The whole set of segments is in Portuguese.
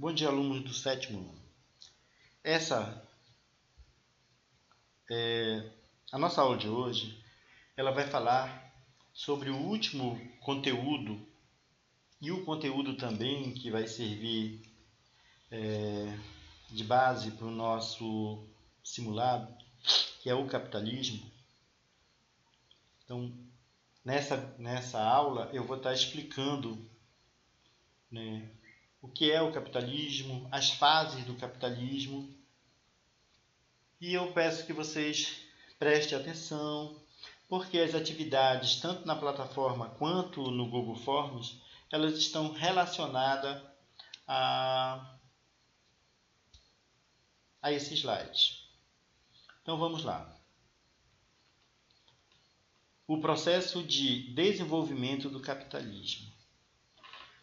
Bom dia, alunos do sétimo ano. A nossa aula de hoje, ela vai falar sobre o último conteúdo e o conteúdo também que vai servir de base para o nosso simulado, que é o capitalismo. Então, nessa aula, eu vou estar explicando, né, o que é o capitalismo, as fases do capitalismo. E eu peço que vocês prestem atenção, porque as atividades, tanto na plataforma quanto no Google Forms, elas estão relacionadas a esse slide. Então vamos lá. O processo de desenvolvimento do capitalismo.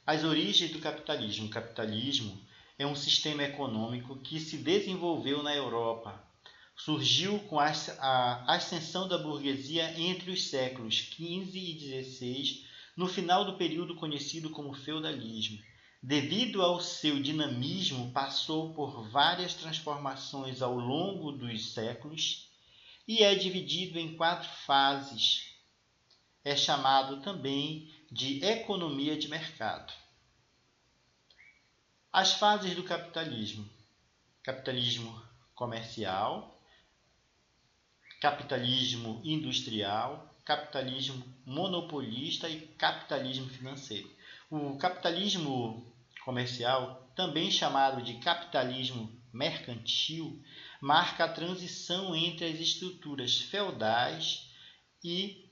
As origens do capitalismo. O capitalismo é um sistema econômico que se desenvolveu na Europa. Surgiu com a ascensão da burguesia entre os séculos XV e XVI, no final do período conhecido como feudalismo. Devido ao seu dinamismo, passou por várias transformações ao longo dos séculos e é dividido em 4 fases. É chamado também de economia de mercado. As fases do capitalismo: capitalismo comercial, capitalismo industrial, capitalismo monopolista e capitalismo financeiro. O capitalismo comercial, também chamado de capitalismo mercantil, marca a transição entre as estruturas feudais e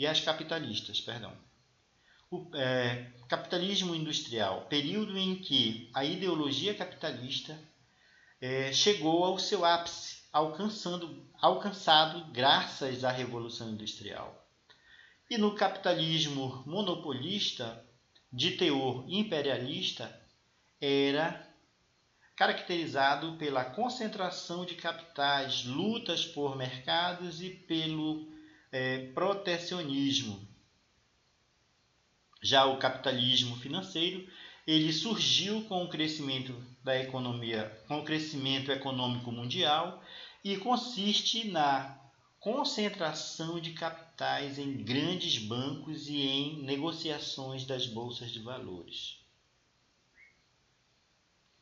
as capitalistas. O capitalismo industrial, período em que a ideologia capitalista chegou ao seu ápice, alcançado graças à Revolução Industrial. E no capitalismo monopolista, de teor imperialista, era caracterizado pela concentração de capitais, lutas por mercados e pelo protecionismo. Já o capitalismo financeiro, ele surgiu com o crescimento da economia, com o crescimento econômico mundial, e consiste na concentração de capitais em grandes bancos e em negociações das bolsas de valores.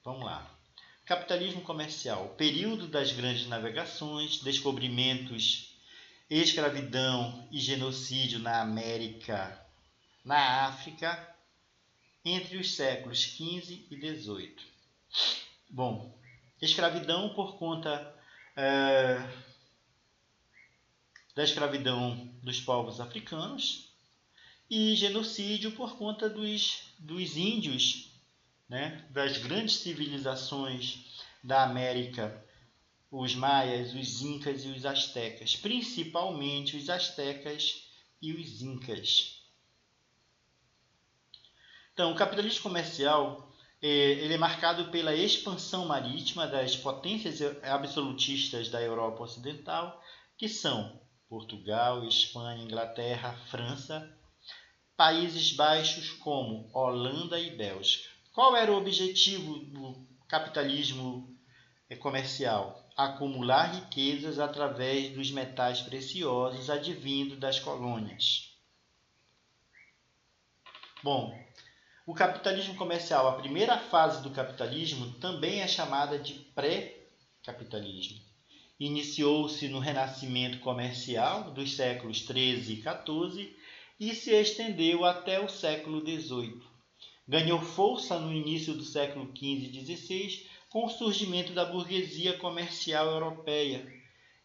Vamos lá. Capitalismo comercial, período das grandes navegações, descobrimentos, escravidão e genocídio na América, na África, entre os séculos XV e XVIII. Bom, escravidão por conta da escravidão dos povos africanos e genocídio por conta dos índios, né, das grandes civilizações da América, os maias, os incas e os astecas, principalmente os astecas e os incas. Então, o capitalismo comercial ele é marcado pela expansão marítima das potências absolutistas da Europa Ocidental, que são Portugal, Espanha, Inglaterra, França, Países Baixos como Holanda e Bélgica. Qual era o objetivo do capitalismo comercial? Acumular riquezas através dos metais preciosos advindos das colônias. Bom, o capitalismo comercial, a primeira fase do capitalismo, também é chamada de pré-capitalismo. Iniciou-se no renascimento comercial dos séculos XIII e XIV e se estendeu até o século XVIII. Ganhou força no início do século XV e XVI com o surgimento da burguesia comercial europeia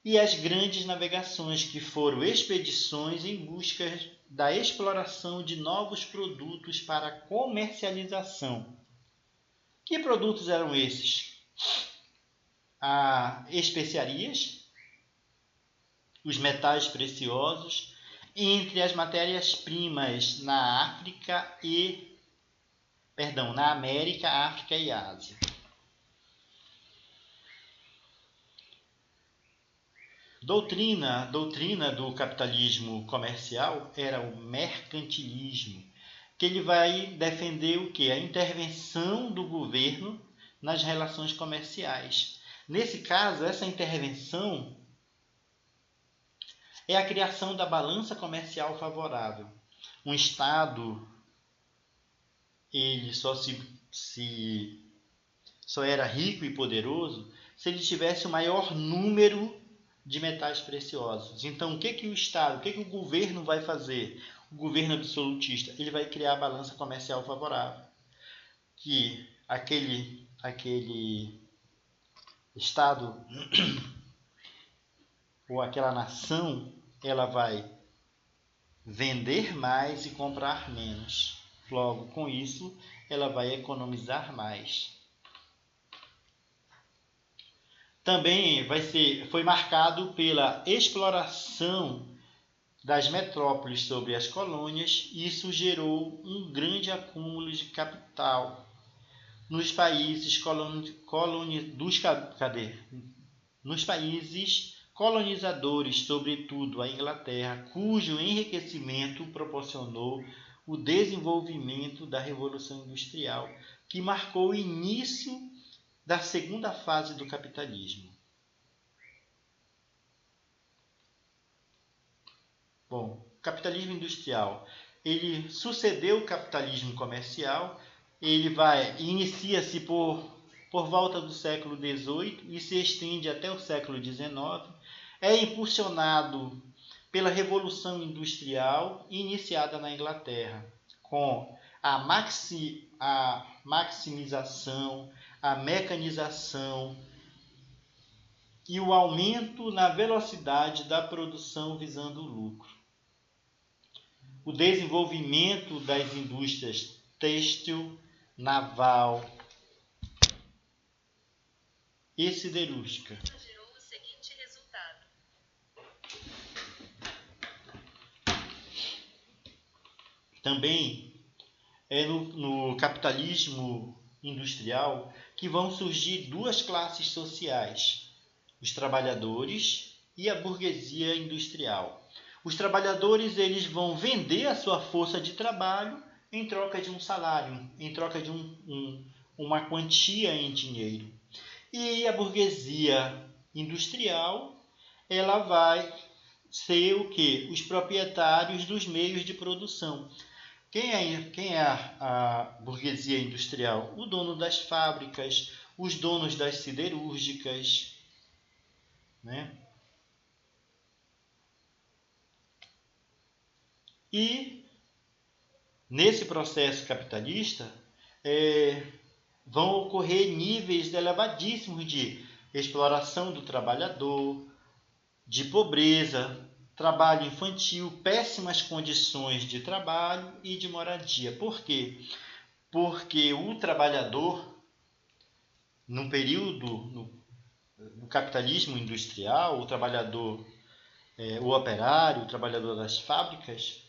e as grandes navegações, que foram expedições em busca da exploração de novos produtos para comercialização. Que produtos eram esses? Especiarias, os metais preciosos, entre as matérias-primas na América, África e Ásia. Doutrina do capitalismo comercial era o mercantilismo, que ele vai defender o quê? A intervenção do governo nas relações comerciais. Nesse caso, essa intervenção é a criação da balança comercial favorável. Um Estado, ele só era rico e poderoso se ele tivesse o maior número de metais preciosos. Então, o que o Estado, o que o governo vai fazer? O governo absolutista, ele vai criar a balança comercial favorável, que aquele Estado ou aquela nação, ela vai vender mais e comprar menos. Logo, com isso, ela vai economizar mais. Também foi marcado pela exploração das metrópoles sobre as colônias, e isso gerou um grande acúmulo de capital nos países colonizadores, sobretudo a Inglaterra, cujo enriquecimento proporcionou o desenvolvimento da Revolução Industrial, que marcou o início da segunda fase do capitalismo. Bom, o capitalismo industrial, ele sucedeu o capitalismo comercial, ele inicia-se por volta do século XVIII e se estende até o século XIX. É impulsionado pela Revolução Industrial iniciada na Inglaterra, com a maximização, a mecanização e o aumento na velocidade da produção visando o lucro. O desenvolvimento das indústrias têxtil, naval e siderúrgica gerou o seguinte resultado. Também é no capitalismo industrial que vão surgir duas classes sociais: os trabalhadores e a burguesia industrial. Os trabalhadores, eles vão vender a sua força de trabalho em troca de um salário, em troca de uma quantia em dinheiro. E a burguesia industrial, ela vai ser o quê? Os proprietários dos meios de produção. Quem é a burguesia industrial? O dono das fábricas, os donos das siderúrgicas, né? E nesse processo capitalista vão ocorrer níveis elevadíssimos de exploração do trabalhador, de pobreza, trabalho infantil, péssimas condições de trabalho e de moradia. Por quê? Porque o trabalhador, no período, no capitalismo industrial, o trabalhador, o operário, o trabalhador das fábricas,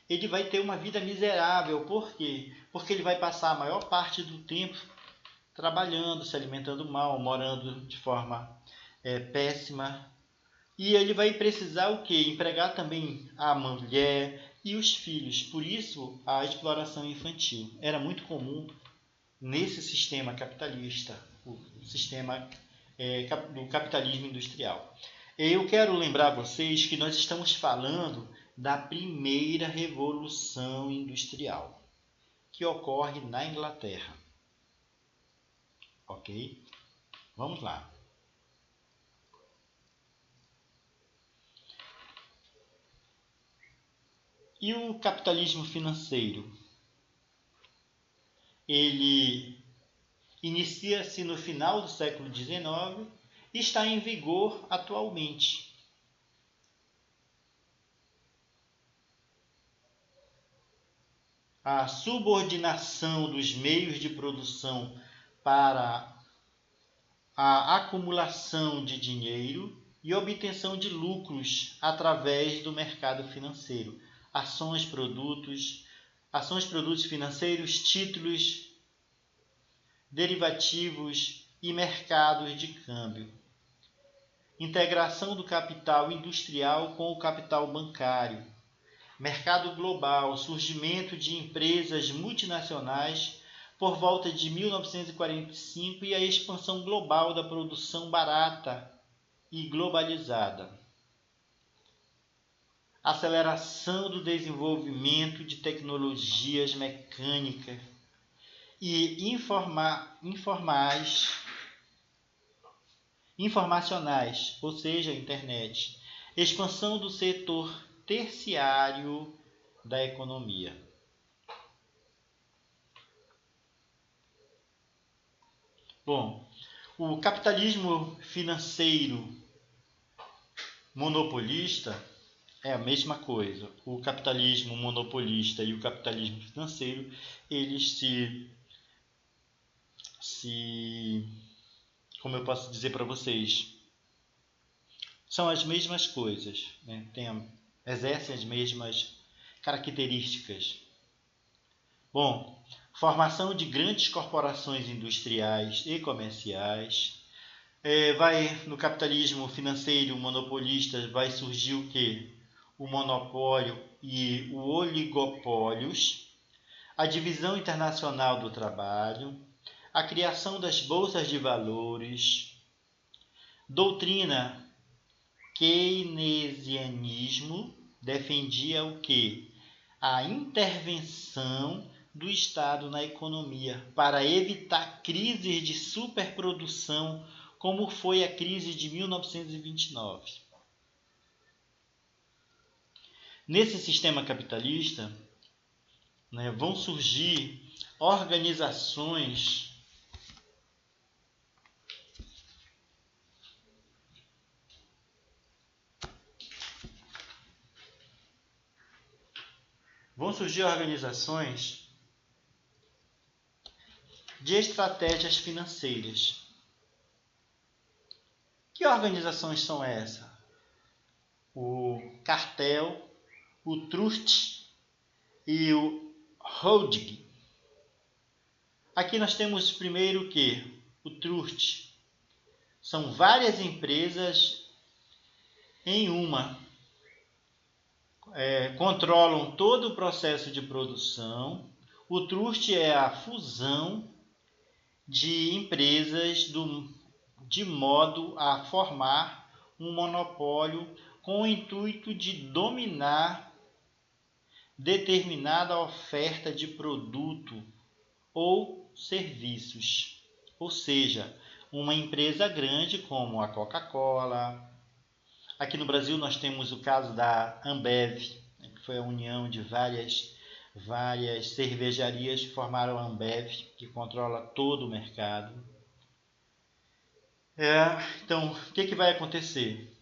ele vai ter uma vida miserável. Por quê? Porque ele vai passar a maior parte do tempo trabalhando, se alimentando mal, morando de forma péssima. E ele vai precisar o quê? Empregar também a mulher e os filhos. Por isso, a exploração infantil era muito comum nesse sistema capitalista, o sistema do capitalismo industrial. Eu quero lembrar vocês que nós estamos falando da primeira revolução industrial, que ocorre na Inglaterra. Ok? Vamos lá. E o capitalismo financeiro? Ele inicia-se no final do século XIX e está em vigor atualmente. A subordinação dos meios de produção para a acumulação de dinheiro e obtenção de lucros através do mercado financeiro. Ações, produtos financeiros, títulos, derivativos e mercados de câmbio. Integração do capital industrial com o capital bancário. mercado global, surgimento de empresas multinacionais por volta de 1945 e a expansão global da produção barata e globalizada. Aceleração do desenvolvimento de tecnologias mecânicas e informacionais, ou seja, internet. Expansão do setor terciário da economia. Bom, o capitalismo financeiro monopolista é a mesma coisa. O capitalismo monopolista e o capitalismo financeiro, eles como eu posso dizer para vocês, são as mesmas coisas, né? Exercem as mesmas características. Bom, formação de grandes corporações industriais e comerciais. No capitalismo financeiro monopolista vai surgir o quê? O monopólio e o oligopólios, a divisão internacional do trabalho, a criação das bolsas de valores, doutrina keynesianismo defendia o quê? A intervenção do Estado na economia para evitar crises de superprodução, como foi a crise de 1929. Nesse sistema capitalista, vão surgir organizações de estratégias financeiras. Que organizações são essas? O cartel, o trust e o holding. Aqui nós temos primeiro o quê? O trust. São várias empresas em uma. Controlam todo o processo de produção. O trust é a fusão de empresas de modo a formar um monopólio com o intuito de dominar determinada oferta de produto ou serviços. Ou seja, uma empresa grande como a Coca-Cola. Aqui no Brasil nós temos o caso da Ambev, que foi a união de várias cervejarias que formaram a Ambev, que controla todo o mercado. Então, o que vai acontecer?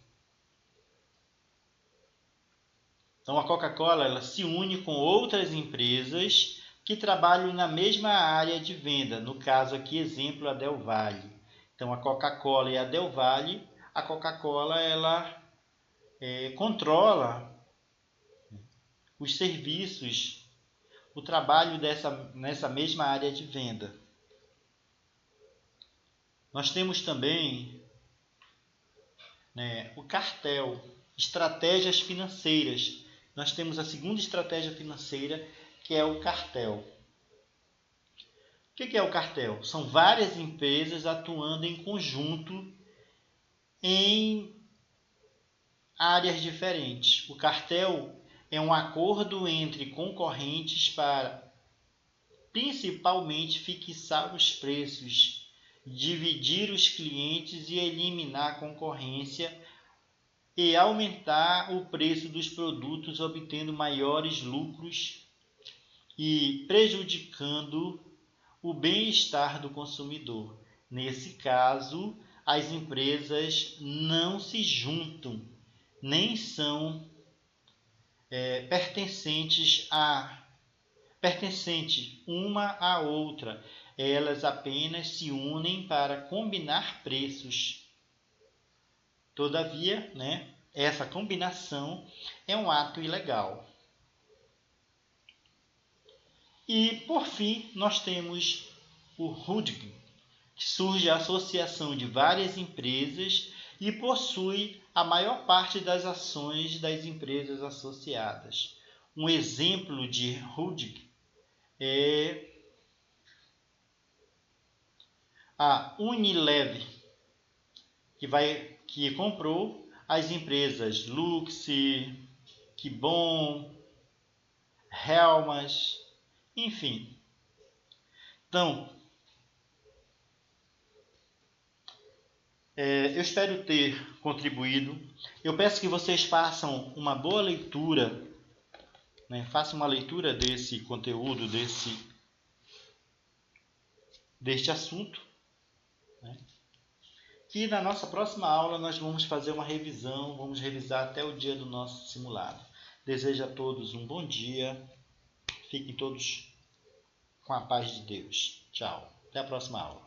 Então, a Coca-Cola ela se une com outras empresas que trabalham na mesma área de venda. No caso aqui, exemplo, a Del Valle. Então, a Coca-Cola e a Del Valle, a Coca-Cola ela controla os serviços, o trabalho nessa mesma área de venda. Nós temos também o cartel, estratégias financeiras. Nós temos a segunda estratégia financeira, que é o cartel. O que é o cartel? São várias empresas atuando em conjunto em áreas diferentes. O cartel é um acordo entre concorrentes para, principalmente, fixar os preços, dividir os clientes e eliminar a concorrência e aumentar o preço dos produtos, obtendo maiores lucros e prejudicando o bem-estar do consumidor. Nesse caso, as empresas não se juntam, nem são pertencentes uma à outra. Elas apenas se unem para combinar preços. Todavia, essa combinação é um ato ilegal. E, por fim, nós temos o holding, que surge a associação de várias empresas e possui a maior parte das ações das empresas associadas. Um exemplo de holding é a Unilever, que comprou as empresas Lux, Kibon, Helmas, enfim. Então, eu espero ter contribuído. Eu peço que vocês façam uma boa leitura, né? Façam uma leitura desse conteúdo, deste assunto, né? Que na nossa próxima aula nós vamos fazer uma revisão, vamos revisar até o dia do nosso simulado. Desejo a todos um bom dia. Fiquem todos com a paz de Deus. Tchau. Até a próxima aula.